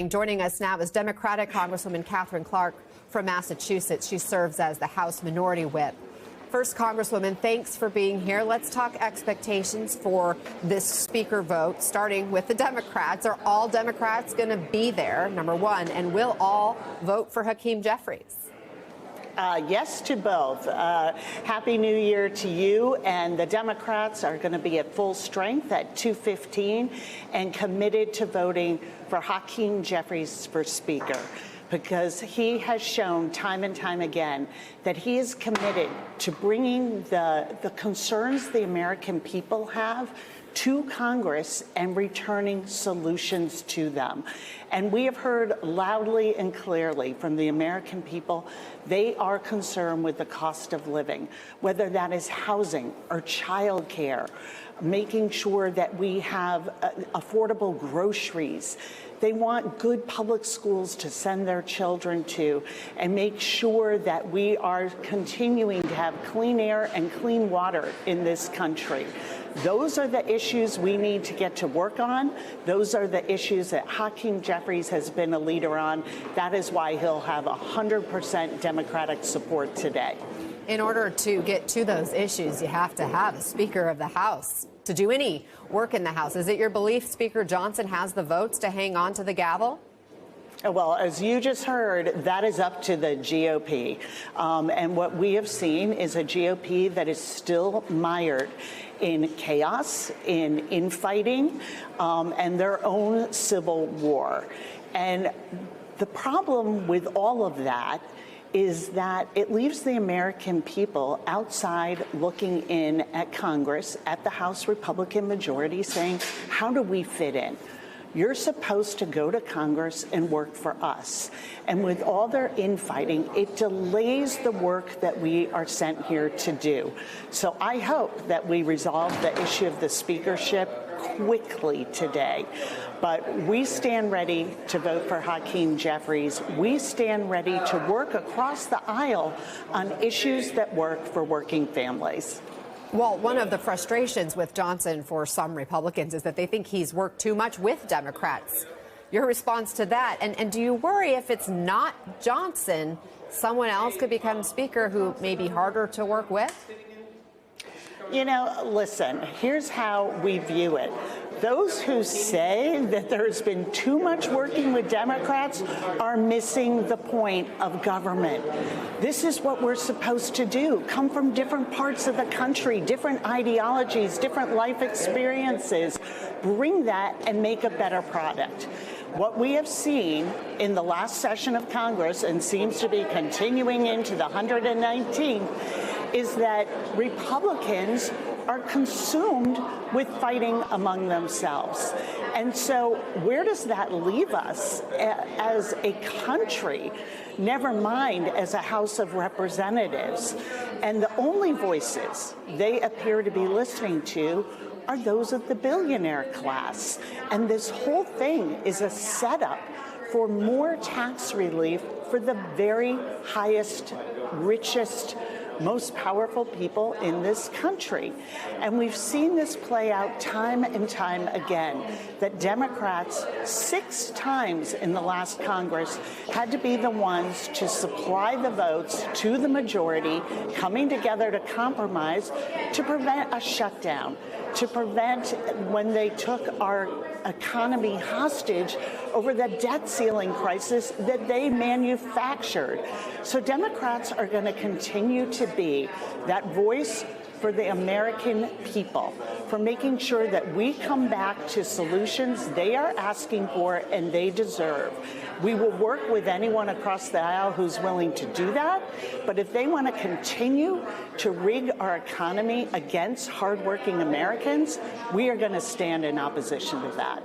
Joining us now is Democratic Congresswoman Katherine Clark from Massachusetts. She serves as the House Minority Whip. First, Congresswoman, thanks for being here. Let's talk expectations for this speaker vote, starting with the Democrats. Are all Democrats going to be there, number one, and will all vote for Hakeem Jeffries? Yes to both. Happy New Year to you. And the Democrats are going to be at full strength at 2:15 and committed to voting for Hakeem Jeffries for Speaker, because he has shown time and time again that he is committed to bringing the concerns the American people have to Congress and returning solutions to them. And we have heard loudly and clearly from the American people, they are concerned with the cost of living, whether that is housing or child care, making sure that we have affordable groceries. They want good public schools to send their children to and make sure that we are continuing to have clean air and clean water in this country. Those are the issues we need to get to work on. Those are the issues that Hakeem Jeffries has been a leader on. That is why he'll have 100% Democratic support today. In order to get to those issues, you have to have a Speaker of the House to do any work in the House. Is it your belief Speaker Johnson has the votes to hang on to the gavel? Well, as you just heard, that is up to the GOP. And what we have seen is a GOP that is still mired in chaos, in infighting, and their own civil war. And the problem with all of that is that it leaves the American people outside looking in at Congress, at the House Republican majority, saying, how do we fit in? You're supposed to go to Congress and work for us. And with all their infighting, it delays the work that we are sent here to do. So I hope that we resolve the issue of the speakership quickly today. But we stand ready to vote for Hakeem Jeffries. We stand ready to work across the aisle on issues that work for working families. Well, one of the frustrations with Johnson for some Republicans is that they think he's worked too much with Democrats. Your response to that, and do you worry if it's not Johnson, someone else could become Speaker who may be harder to work with? You know, listen, here's how we view it. Those who say that there's been too much working with Democrats are missing the point of government. This is what we're supposed to do. Come from different parts of the country, different ideologies, different life experiences. Bring that and make a better product. What we have seen in the last session of Congress, and seems to be continuing into the 119th, is that Republicans are consumed with fighting among themselves. And so where does that leave us as a country, never mind as a House of Representatives? And the only voices they appear to be listening to are those of the billionaire class. And this whole thing is a setup for more tax relief for the very highest, richest, most powerful people in this country. And we've seen this play out time and time again, that Democrats 6 times in the last Congress had to be the ones to supply the votes to the majority, coming together to compromise to prevent a shutdown, to prevent when they took our economy hostage over the debt ceiling crisis that they manufactured. So Democrats are going to continue to be that voice for the American people, for making sure that we come back to solutions they are asking for and they deserve. We will work with anyone across the aisle who's willing to do that, but if they want to continue to rig our economy against hardworking Americans, we are going to stand in opposition to that.